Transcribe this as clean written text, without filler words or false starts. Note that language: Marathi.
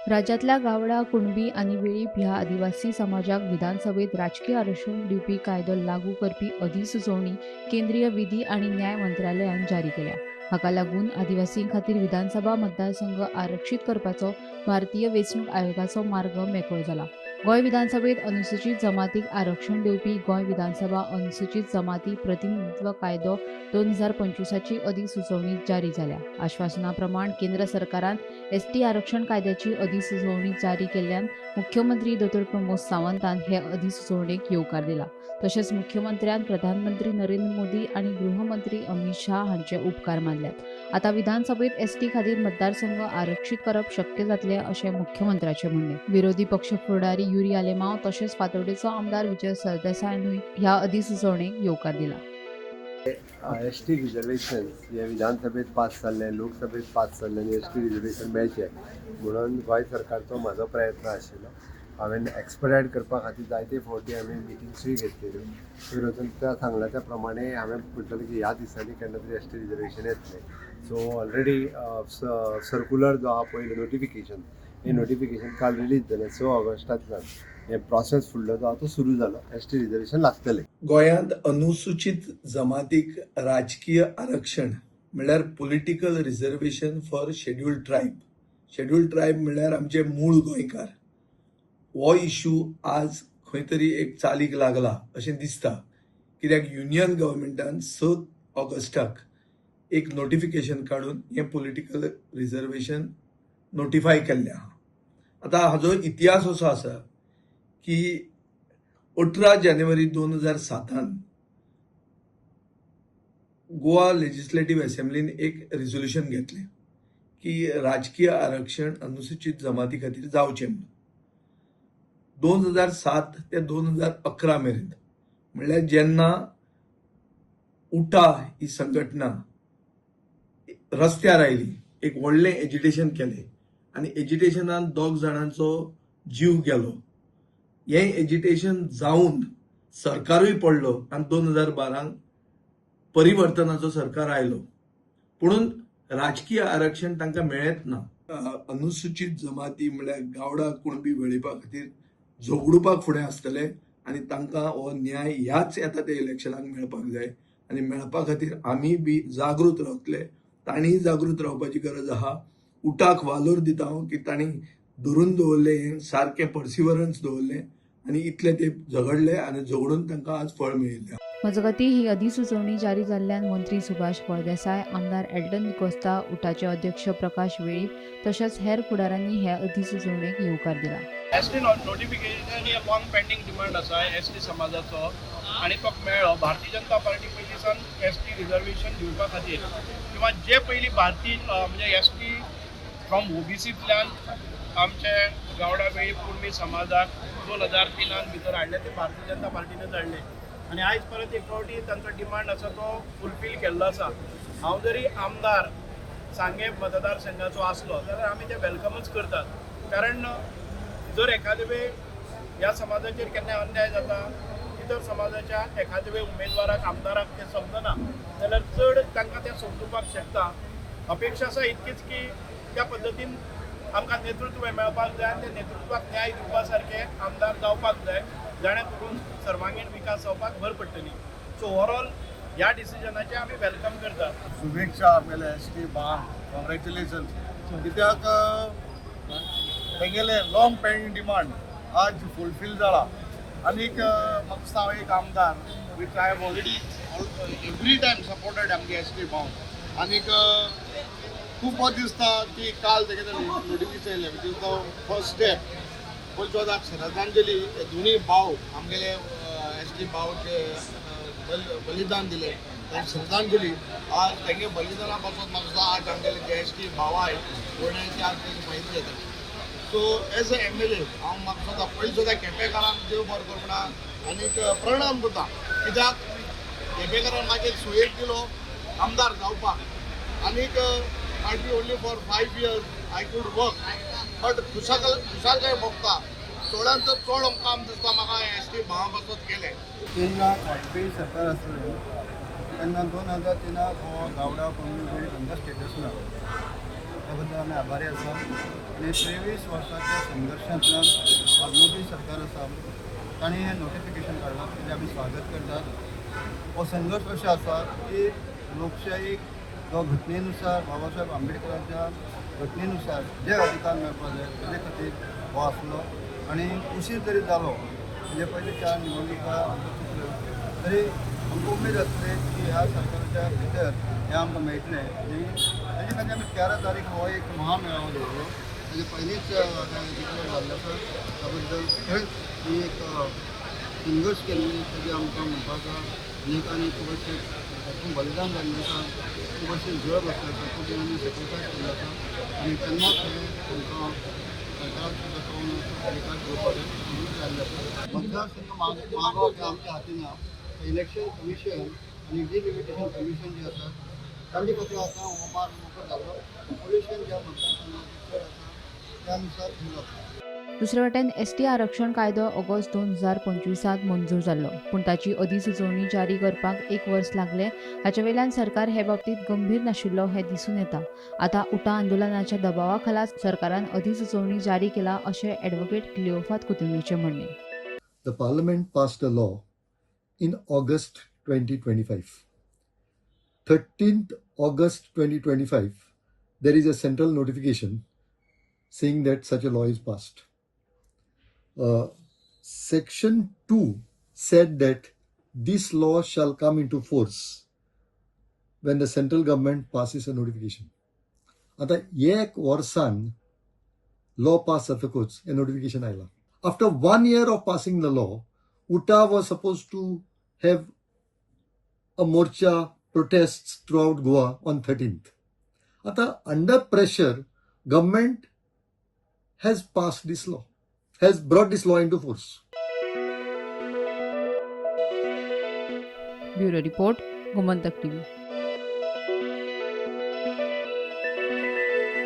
राज्यातल्या गावडा, कुणबी आणि वेळीप ह्या आदिवासी समाजाक विधानसभेत राजकीय आरक्षण दिवपी कायदो लागू करपी अधिसुचोवणी केंद्रीय विधी आणि न्याय मंत्रालयान जारी केल्या. हाका लागून आदिवासीं खातीर विधानसभा मतदारसंघ आरक्षीत करपाचो भारतीय वेंचणूक आयोगाचो मार्ग मेकळो जाला. गोंय विधानसभेत अनुसूचित जमातीक आरक्षण दिवपी गोंय विधानसभा अनुसूचित जमाती प्रतिनिधित्व कायदो 2025ची अधिसुचोवणी जारी जाल्या. आश्वासना प्रमाण केंद्र सरकारान एसटी आरक्षण कायद्याची अधिसुचोवणी जारी केल्ल्यान मुख्यमंत्री डॉ. प्रमोद सावंतान हे अधिसुचोवणेक येवकार दिला. तशेंच मुख्यमंत्र्यान प्रधानमंत्री नरेंद्र मोदी आणि गृहमंत्री अमित शाह हांचे उपकार मानल्यात. आता विधानसभेत एसटी खातीर मतदारसंघ आरक्षीत करप शक्य जातलें अशें मुख्यमंत्र्याचें म्हणणें. विरोधी पक्ष फुडारी युरी आलेमांव तशेंच फातोर्डेचो आमदार विजय सरदेसायानूय ह्या अधिसुचोवणेक येवकार दिला. एसटी रिजर्वेशन हे विधानसभेत पास जाल्ले, लोकसभेत पास जाल्ले आनी एसटी रिजर्वेशन मेळचे म्हणून गोंय सरकारचो म्हाजो प्रयत्न आशिल्लो. हांवें एक्सपडायट करपा खातीर जायते फावटी हांवें मिटिंग्सूय घेतलेल्यो. तर वचून त्या सांगला त्या प्रमाणे हांवें म्हणटलें की ह्या दिसांनी केन्ना तरी एसटी रिजर्वेशन येतलें. सो ऑलरेडी सर्कुलर जो आहा पयलो नोटिफिकेशन, हे नोटिफिकेशन काल रिलीज जालें 6 ऑगस्टांतल्यान. हे प्रोसेस फुडलो जो आहा तो सुरू जालो. एसटी रिजर्वेशन लागतलें. गोंयांत अनुसूचित जमातीक राजकीय आरक्षण म्हणल्यार political reservation for scheduled tribe. Scheduled tribe म्हणल्यार आमचे मूळ गोंयकार. हो इश्यू आज खंय तरी एक चालीक लागला अशें दिसता, कित्याक युनियन गव्हर्मेंटान 7 ऑगस्टाक एक नोटिफिकेशन काडून हें पॉलिटिकल रिजर्वेशन नोटिफाय केल्लें आहा. आतां हाजो इतिहास असो आसा की 18 जानेवारी 2007 गोवा लेजिस्लेटिव्ह असेंब्लीन एक रिझोल्युशन घेतलें की राजकीय आरक्षण अनुसूचित जमाती खातीर जावचें म्हणून. 2007 ते 2011 मेरेन म्हणल्यार जेन्ना उठा ही संघटना रस्त्यार आयली, एक व्हडलें एजिटेशन केलें आनी एजिटेशनान 2 जाणांचो जीव गेलो. हें एजिटेशन जावन सरकारूय पडलो आनी 2012 परिवर्तनाचो सरकार आयलो. पुणून राजकीय आरक्षण तांकां मेळत ना. अनुसूचित जमाती म्हळ्यार गावडा, कुणबी, वेळीपा खातीर झगडूपाक फुडें आसतले आनी तांकां हो न्याय ह्याच येता त्या इलेक्शनाक मेळपाक जाय आनी मेळपा खातीर आमी बी जागृत रावतले. तांणीय जागृत रावपाची गरज आहा. उठाक वालोर दिता हांव की तांणी धरून दवरलें, हें सारकें पर्सिवरन्स दवरलें आनी इतले ते झगडले आनी झगडून तांकां आज फळ मेळिल्लें. मजगतीं ही अधिसुचोवणी जारी जाल्ल्यान मंत्री सुभाष फळदेसाय, आमदार एल्टन डिकोस्ता, उठाचे अध्यक्ष प्रकाश वेळीप तशेंच हेर फुडाऱ्यांनी हे अधिसुचोवणेक येवकार दिला. एसटी नोटिफिकेशन ही लॉंग पेंडिंग डिमांड आसा एसटी समाजाचो आनी तो मेळ्ळो. Bharatiya Janata party पयलींसान ST reservation दिवपा खातीर किंवा जे पयलीं भारतीय म्हणजे एसटी फ्रॉम ओबीसींतल्यान आमचे गावडा, वेळीप, कुणबी समाजाक 2003 भितर हाडले ते भारतीय जनता पार्टीनच हाडले आनी आयज परत एक फावटी तांचो डिमांड आसा तो फुलफील केल्लो आसा. हांव जरी आमदार सांगे मतदारसंघाचो आसलो जाल्यार आमी ते वेलकमच करतात. कारण जर एखादे वेळ ह्या समाजाचेर केन्ना अन्याय जाता, इतर समाजाच्या एखादे वेळ उमेदवाराक, आमदाराक ते समजना जाल्यार चड तांकां ते समजुपाक शकता. अपेक्षा आसा इतकीच की त्या पद्दतीन आमकां नेतृत्व मेळपाक जाय आनी त्या नेतृत्वाक न्याय दिवपा सारके आमदार जावपाक जाय, जाणे करून सर्वांगीण विकास जावपाक भर पडटली. सो ओवरऑल ह्या डिसिजनाचे आमी वेलकम करतात. शुभेच्छा आमगेले एसटी बाम, कॉंग्रॅच्युलेशन. कित्याक तेंगेले लॉंग पेंडिंग डिमांड आज फुलफील जाला. आनीक म्हाका दिसता एक आमदार which I have already every time supported आमगे एसटी बाम. आनीक खूब बरें दिसता की काल तेगे नोटिफिकेशन येयलें which is the first step. पंचवदाक श्रद्धांजली दोनूय भाव आमगेले एसटी भाव जे बलिदान दिले तांकां श्रद्धांजली. आज तेंगे बलिदाना पासून म्हाका दिसता आज आमगेले जे एसटी भाव आहाय गोंयांचे आज तेंगे माहिती येता. सो एज अ एमएलए हांव म्हाका दिसता पयलीं सुद्दां केपेकारांक देव बरें करूं म्हणा आनीक प्रणाम करता. कित्याक केपेकारान मागीर सुयेक दिलो आमदार जावपाक आनीक might be only for 5 years I could work, but खुशालकाय भोगता चडांत चड काम दिसता म्हाका एसटी भावा पासून केलें. तेन्ना वाजपेयी सरकार आसलें तेन्ना 2003 हो गावडा, कुणबी, वेळीप हांकां स्टेटस ना. त्या बद्दल आमी आभारी आसा आनी 23 वर्साच्या संघर्शांतल्यान आज मोदी सरकार आसा तांणी हें नोटिफिकेशन काडलां तेजें आमी स्वागत करतात. हो संघर्ष अशें आसा की लोकशाहीक जो घटनेनुसार बाबासाहेब आंबेडकराच्या घटनेनुसार जे अधिकार मेळपाक जाय तेजे खातीर हो आसलो आनी उशीर जरी जालो म्हणजे पयलीं 4 निवडणुका चुकल्यो तरी आमकां उमेद आसली की ह्या सरकाराच्या भितर हें आमकां मेळटलें आनी ताजे खातीर आमी 13 तारीख हो एक महामेळावो दवरलो. ताजे पयलींच डिक्लेअर जाल्लो आसा त्या बद्दल खरेंच ही एक संघर्ष केल्ली ताजे आमकां म्हणपाक अनेकांनी खूब अशें हातूंत बलिदान जाल्लें आसा, खूब अशें जळ बसलें आसा, खूब जाणांनी सॅक्रिफायस केल्लो आसा आनी तेन्नाच हें आमकां सरकाराक सुद्दां कळून अधिकार घेवपाक सुरू जाल्लें आसा. मतदारसंघ मागोवप हें आमच्या हातीन ना. इलेक्शन कमिशन आनी डिलिमिटेशन कमिशन जे आसा तांचे खातीर आतां हो मार्ग मोकळो जाल्लो. पॉल्युशन ज्या मतदारसंघाचेर आसा त्या नुसार सुरू जाता. दुसरे वटेन एसटी आरक्षण कायदो ऑगस्ट 2025 मंजूर जाल्लो, पूण ताची अधिसुचोवणी जारी करपाक 1 वर्स लागलें. हाचे वयल्यान सरकार हे बाबतींत गंभीर नाशिल्लो हें दिसून येता. आतां उटा आंदोलनाच्या दबावा खाला सरकारान अधिसुचोवणी जारी केला अशें ॲडव्होकेट क्लिओफात कुतिन्यूचें म्हणणें. The Parliament passed a law in August 2025. 13th August 2025, there is a central notification saying that such a law is passed. Section 2 said that this law shall come into force when the central government passes a notification. आता एक वर्सान law pass जातकूच a notification आयला. After 1 year of passing the law, UTA was supposed to have a morcha protests throughout Goa on 13th. Ata under pressure, government has passed this law, has brought this law into force. Bureau report, Gomantak TV.